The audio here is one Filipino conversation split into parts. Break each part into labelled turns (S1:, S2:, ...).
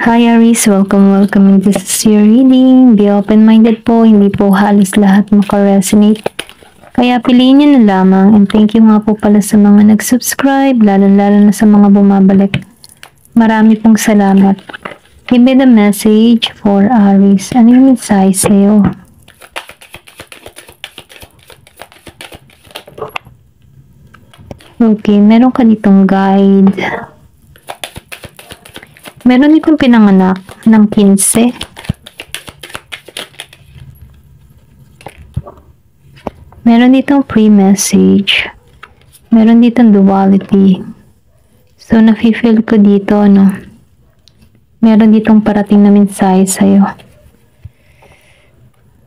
S1: Hi Aries, welcome. This is your reading. Be open-minded po, hindi po halos lahat makaresonate. Kaya piliin nyo na lamang. And thank you nga po pala sa mga nag-subscribe, lalo na sa mga bumabalik. Marami pong salamat. Give me the message for Aries. Ano yung mensahe sa'yo? Okay, meron ka ditong guide. Meron itong pinanganak ng 15. Meron ditong pre-message. Meron ditong duality. So, nafe-feel ko dito, no? Meron ditong parating na mensahe sa'yo.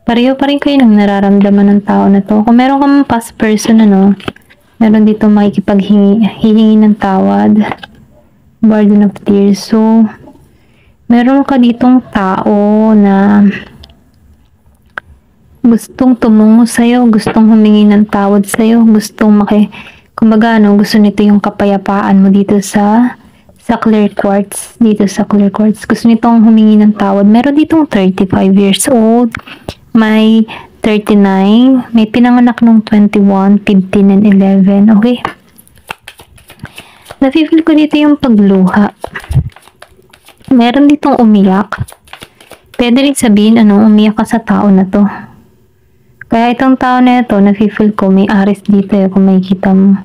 S1: Pareho pa rin kayo ng nararamdaman ng tao na to. Kung meron kang past person, ano, meron ditong makikipaghihingi ng tawad. Burden of Tears. So, meron ka ditong tao na gustong tumungo sa'yo, gustong humingi ng tawad sa'yo, gustong kumbaga, no, gusto nito yung kapayapaan mo dito sa clear quartz, gusto nitong humingi ng tawad. Meron ditong 35 years old, may 39, may pinanganak nung 21, 15, and 11, okay? Nafe-feel ko dito yung pagluha. Meron ditong umiyak. Pwede rin sabihin, umiyak ka sa tao na to. Kaya itong tao na ito, nafe-feel ko, may Aries dito kung makikita mo.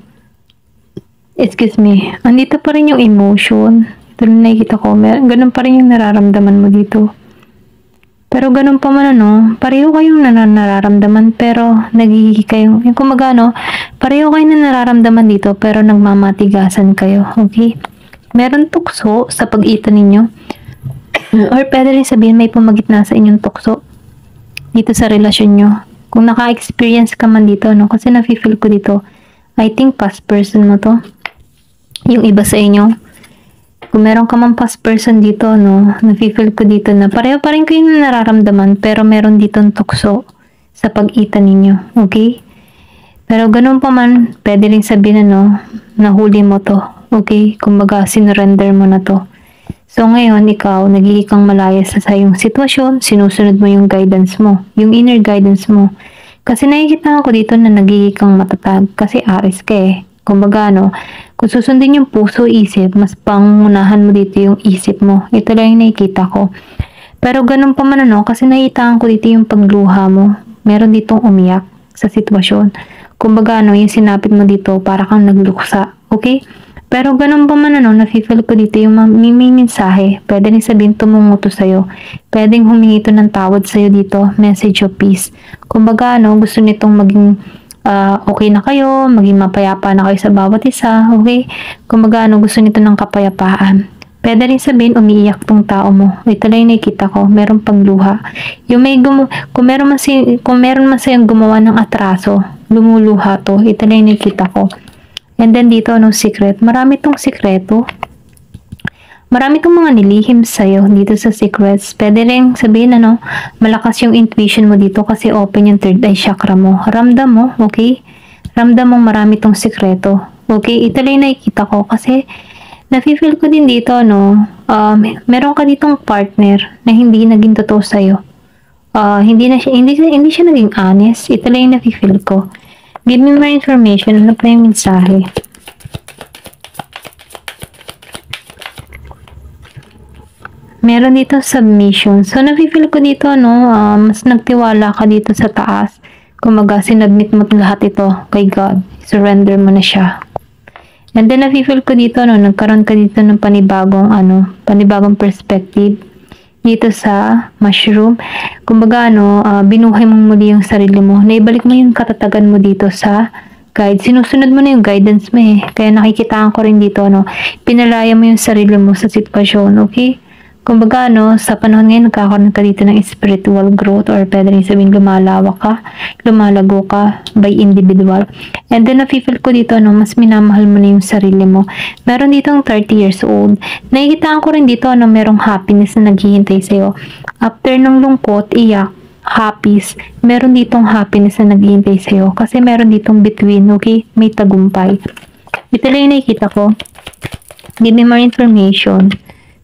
S1: Excuse me. Andito pa rin yung emotion. Ito na nakikita ko. Ganun pa rin yung nararamdaman mo dito. Pero ganun pa man, pareho kayong nararamdaman, pero nagiging kayong, yung kumaga, pareho kayong nararamdaman dito, pero nagmamatigasan kayo, okay? Meron tukso sa pag-itan ninyo, or pwede rin sabihin may pumagitna sa inyong tukso dito sa relasyon nyo. Kung naka-experience ka man dito, kasi nafe-feel ko dito, I think past person mo to, yung iba sa inyo. Kung meron ka man past person dito, nafe-feel ko dito na pareho pa rin kayo na nararamdaman, pero meron ditong tukso sa pag-itan ninyo, okay? Pero ganun pa man, pwede rin sabihin nahuli mo to, okay? Kumbaga, sinurrender mo na to. So ngayon, ikaw, nagiging kang malaya sa iyong sitwasyon, sinusunod mo yung guidance mo, yung inner guidance mo. Kasi nakikita ko dito na nagiging kang matatag, kasi Aries ka Kumbaga, kung susundin yung puso, isip, mas pangunahan mo dito yung isip mo. Ito lang yung nakikita ko. Pero ganun pa man, kasi nakikita ko dito yung pagluha mo. Meron ditong umiyak sa sitwasyon. Kumbaga, yung sinapit mo dito, para kang nagluksa. Okay? Pero ganun pa man, nafe-feel ko dito yung may mensahe. Pwede rin sabihin tumungo to sa'yo. Pwedeng humingi to ng tawad sa'yo dito. Message of peace. Kumbaga, gusto nitong maging okay na kayo, maging mapayapa na kayo sa bawat isa, okay? Kumbaga, gusto nito ng kapayapaan. Pwede rin sabihin, umiiyak tong tao mo. Ito lang yung nakikita ko, meron pagluha. Yung kung meron man sa'yong gumawa ng atraso, lumuluha to. Ito lang yung nakikita ko. And then dito, secret? Marami tong sikreto. Marami tong mga nilihim sa'yo dito sa secrets. Pwede rin sabihin, malakas yung intuition mo dito kasi open yung third eye chakra mo. Ramdam mo, okay? Ramdam mo marami tong sikreto. Okay? Ito lang yung nakikita ko kasi nafe-feel ko din dito, meron ka ditong partner na hindi naging totoo sa'yo. Hindi siya naging honest. Ito lang yung nafe-feel ko. Give me more information. Ano pa yung mensahe? Meron dito submission. So, nafe-feel ko dito, mas nagtiwala ka dito sa taas. Kumaga, sinadmit mo lahat ito kay God. Surrender mo na siya. And then, nafe-feel ko dito, nagkaroon ka dito ng panibagong perspective dito sa mushroom. Kumbaga, binuhay mo muli yung sarili mo. Naibalik mo yung katatagan mo dito sa guide. Sinusunod mo na yung guidance mo Kaya nakikitaan ko rin dito, pinalaya mo yung sarili mo sa sitwasyon, okay? Kumbaga, sa panahon ngayon, nagkakaroon ka dito ng spiritual growth or pwede rin sabihin lumalawak ka, lumalago ka by individual. And then, nafe-feel ko dito, mas minamahal mo na yung sarili mo. Meron ditong 30 years old. Nakikitaan ko rin dito, merong happiness na naghihintay sa'yo. After ng lungkot, iyak, happy, meron ditong happiness na naghihintay sa'yo. Kasi meron ditong between, okay? May tagumpay. Ito lang yung nakikita ko. Give me more information.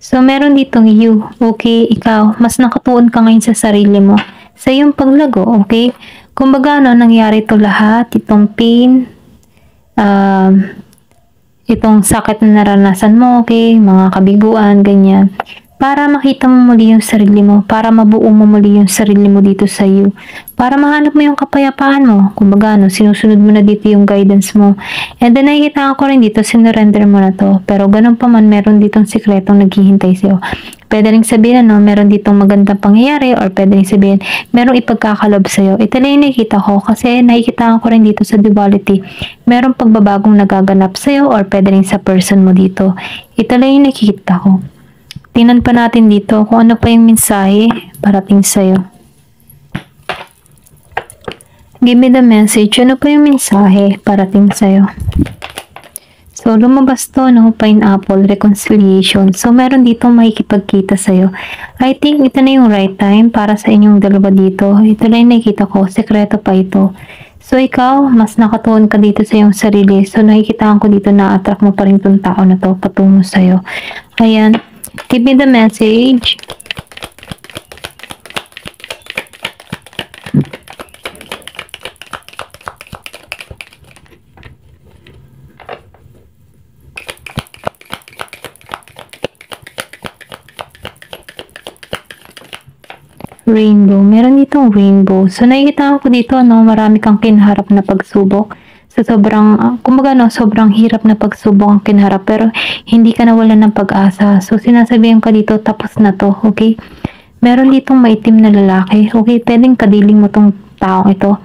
S1: So, meron ditong you, okay? Ikaw, mas nakatuon ka ngayon sa sarili mo, sa iyong paglago, okay? Kumbaga, nangyari to lahat, itong pain, itong sakit na naranasan mo, okay? Mga kabiguan, ganyan. Para makita mo muli yung sarili mo, para mabuo mo muli yung sarili mo dito sa iyo, para mahanap mo yung kapayapaan mo, kumbaga sinusunod mo na dito yung guidance mo. And then nakikita ko rin dito, sinurrender mo na to, pero ganun pa man, meron ditong sikretong naghihintay sa'yo. Pwede rin sabihin meron ditong magandang pangyayari, or pwede rin sabihin merong ipagkakalob sa'yo. Ito lang yung nakikita ko kasi nakikita ko rin dito sa duality. Merong pagbabagong nagaganap sa'yo, or pwede rin sa person mo dito. Ito lang yung nakikita ko. Tingnan pa natin dito kung ano pa yung mensahe parating sa'yo. Give me the message. Ano pa yung mensahe parating sa'yo? So, lumabas to, pineapple, reconciliation. So, meron dito makikipagkita sa'yo. I think ito na yung right time para sa inyong dalawa dito. Ito lang yung nakikita ko. Sekreto pa ito. So, ikaw, mas nakatuon ka dito sa iyong sarili. So, nakikita ko dito na attract mo pa rin itong tao na to patungo sa'yo. Ayan. Give me the message. Rainbow. Meron ditong rainbow. So, nakikita ko dito, marami kang kinaharap na pagsubok. So, kumbaga, sobrang hirap na pagsubok ang kinaharap, pero hindi ka nawalan ng pag-asa. So, sinasabihan ka dito, tapos na to, okay? Meron ditong maitim na lalaki, okay? Pwedeng kadiling mo tong taong ito.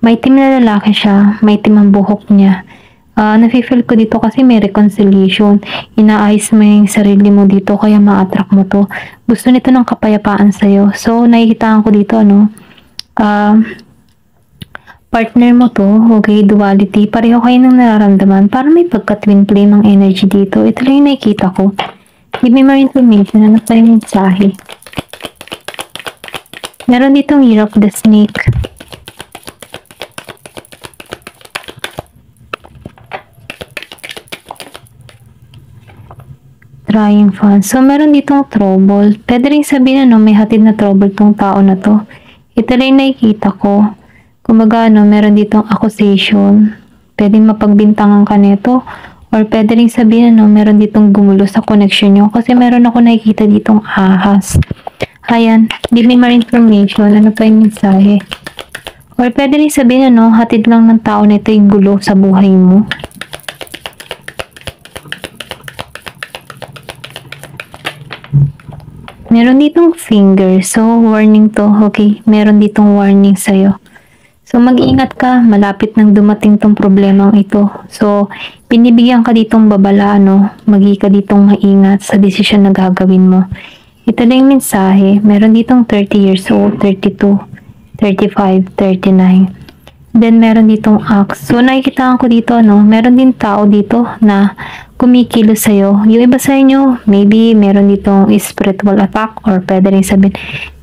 S1: Maitim na lalaki siya, maitim ang buhok niya. Nafe-feel ko dito kasi may reconciliation. Inaayos mo yung sarili mo dito, kaya ma-attract mo to. Gusto nito ng kapayapaan sa'yo. So, nakikita ko dito, partner mo to, okay, duality. Pareho kayo ng nararamdaman. Para may pagka-twin flame ang energy dito. Ito lang yung nakikita ko. Give me more information. Ano pa yung mensahe? Meron ditong Year of the Snake. Trying fun. So, meron ditong trouble. Pwede rin sabihin may hatid na trouble tong tao na to. Ito lang nakikita ko. Kumbaga, meron ditong accusation. Pwede mapagbintangan ka nito. Or pwede rin sabihin, meron ditong gumulo sa connection nyo. Kasi meron ako nakikita ditong ahas. Ayan. Give me more information. Ano pa yung mensahe? Or pwede rin sabihin, hatid lang ng tao na ito yung gulo sa buhay mo. Meron ditong finger. So, warning to. Okay? Meron ditong warning sa'yo. So, mag-ingat ka. Malapit nang dumating tong problemang ito. So, pinibigyan ka ditong babala, Magi ka ditong maingat sa desisyon na gagawin mo. Ito lang yung mensahe. Meron ditong 30 years old, 32, 35, 39. Then, meron ditong axe. So, nakikita ko dito, meron din tao dito na kumikilos sa'yo. Yung iba sa inyo, maybe meron ditong spiritual attack, or pwede rin sabihin,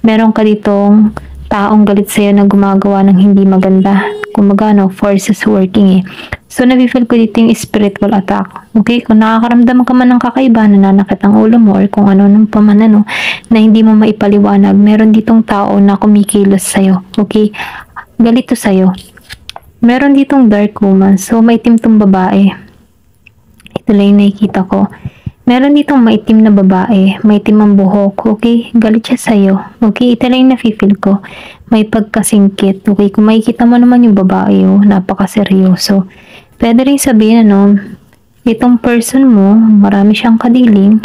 S1: meron ka ditong taong galit sa'yo na gumagawa ng hindi maganda. Kumbaga, forces working eh. So, nafe-feel ko dito yung spiritual attack. Okay? Kung nakakaramdam ka man ng kakaiba, nananakit ang ulo mo, or kung ano nung paman na hindi mo maipaliwanag, meron ditong tao na kumikilos sa'yo. Okay? Galito sa'yo. Meron ditong dark woman. So, maitim tong babae. Ito lang yung nakikita ko. Meron ditong maitim na babae. Maitim ang buhok. Okay? Galit siya sa'yo. Okay? Ito lang yung nafe-feel ko. May pagkasingkit. Okay? Kung makikita mo naman yung babae, napakaseryoso. Pwede rin sabihin, itong person mo, marami siyang kadiling.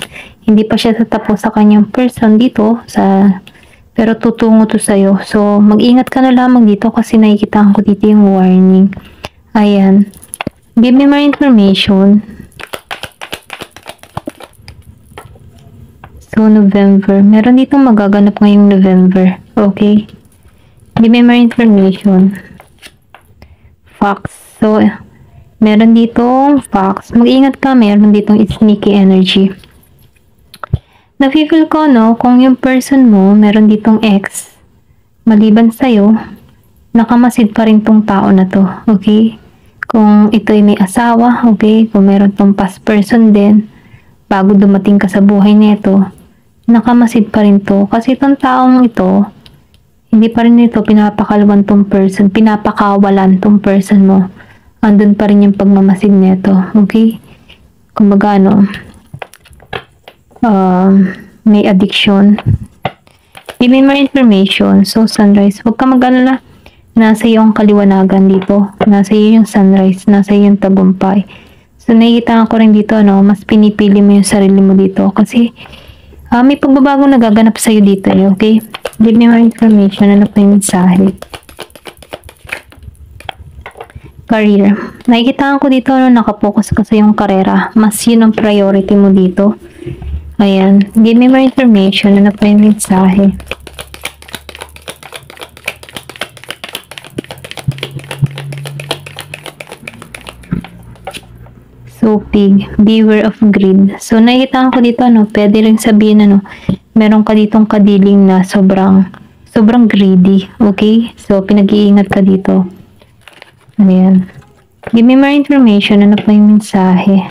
S1: Hindi pa siya tatapos sa kanyang person dito, pero tutungo to sa'yo. So, mag-ingat ka na lamang dito kasi nakikita ko dito yung warning. Ayan. Give me more information. So, November. Meron ditong magaganap ngayong November. Okay? Give me more information. Fox. So, meron ditong fox. Mag-ingat ka. Meron ditong sneaky energy. Nafe-feel ko, kung yung person mo, meron ditong ex, maliban sa'yo, nakamasid pa rin tong tao na to. Okay? Kung ito ay may asawa, okay? Kung meron tong past person din, bago dumating ka sa buhay nito, nakamasid pa rin to. Kasi itong taong ito, hindi pa rin ito pinapakawalan tong person mo. Andun pa rin yung pagmamasid nito. Okay? Kumbaga may addiction. Give me more information. So, sunrise. Huwag ka mag-alala. Nasa iyo ang kaliwanagan dito. Nasa iyo yung sunrise. Nasa iyo yung tagumpay. So, nakikita ko rin dito, mas pinipili mo yung sarili mo dito. Kasi, may pagbabagong nagaganap sa'yo dito, okay? Give me more information. Ano pa yung mensahe? Career. Nakikita ko dito, nakapokus ka sa yung karera. Mas yun ang priority mo dito. Ayan. Give me more information. Ano pa yung mensahe? So, pig. Beware of greed. So, nakikita ko dito, pwede rin sabihin, meron ka ditong kadiling na sobrang greedy. Okay? So, pinag-iingat ka dito. Ayan. Give me more information. Ano pa yung mensahe?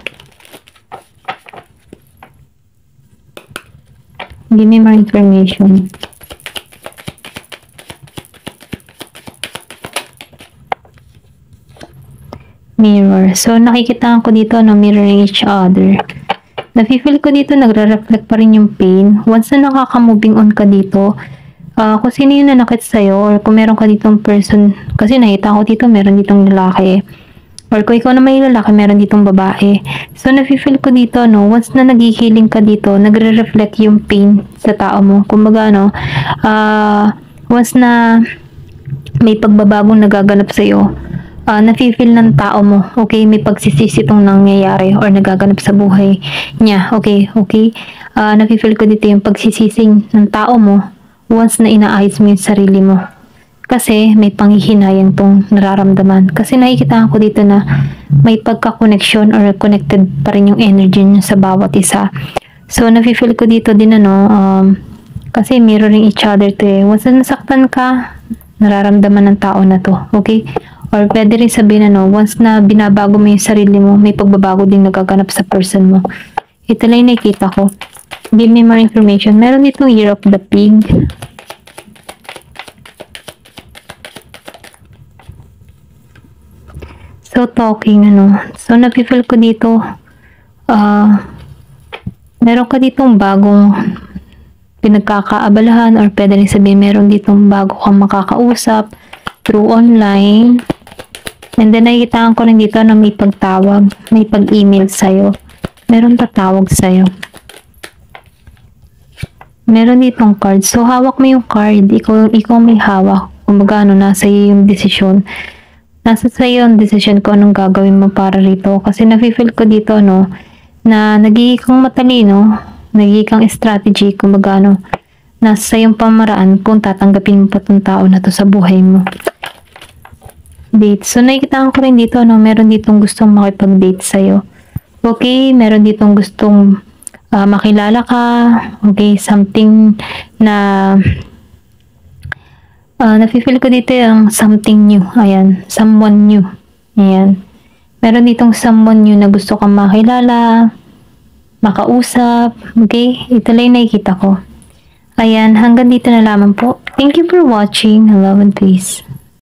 S1: Give me more information. Mirror. So, nakikita ko dito, mirroring each other. Nafe-feel ko dito, nagre-reflect pa rin yung pain. Once na nakaka-moving on ka dito, kung sino yung nanakit sa'yo, or kung meron ka ditong person, kasi nakita ko dito, meron ditong lalaki. Or kung ikaw na may lalaki, meron ditong babae. So, nafe-feel ko dito, once na nag-healing ka dito, nagre-reflect yung pain sa tao mo. Kumbaga, once na may pagbabagong nagaganap sa'yo, nafe-feel ng tao mo, okay, may pagsisisi itong nangyayari or nagaganap sa buhay niya, okay. Nafe-feel ko dito yung pagsisising ng tao mo once na inaayos mo yung sarili mo. Kasi may panghihinayang tong nararamdaman. Kasi nakikita ko dito na may pagka-connection or connected pa rin yung energy niya sa bawat isa. So, nafe-feel ko dito din kasi mirroring each other to eh. Once na nasaktan ka, nararamdaman ng tao na to, okay? Or pwede rin sabihin once na binabago mo yung sarili mo, may pagbabago din nagaganap sa person mo. Ito lang yung nakikita ko. Give me more information. Meron dito Year of the Pig. So, talking, So, nafe-feel ko dito, meron ka ditong bagong pinagkakaabalahan or pwede rin sabihin meron ditong bago kang makakausap through online. And then, nakikita ko rin dito na may pagtawag, may pag-email sa'yo. Meron tatawag sa'yo. Meron ditong card. So, hawak mo yung card. Ikaw may hawak. Kumbaga, nasa iyo yung desisyon. Nasa sa'yo ang desisyon ko anong gagawin mo para rito. Kasi nafe-feel ko dito, na nagiging kang matalino, nagiging kang strategy, kumbaga, nasa yung pamaraan kung tatanggapin mo pa itong tao na to sa buhay mo. Date. So, nakikita ko rin dito, meron ditong gustong makipag-date sa'yo. Okay, meron ditong gustong makilala ka. Okay, something na nafe-feel ko dito yung something new. Ayan, someone new. Ayan. Meron ditong someone new na gusto kang makilala, makausap. Okay, ito lang yung nakikita ko. Ayan, hanggang dito na lamang po. Thank you for watching. Love and peace.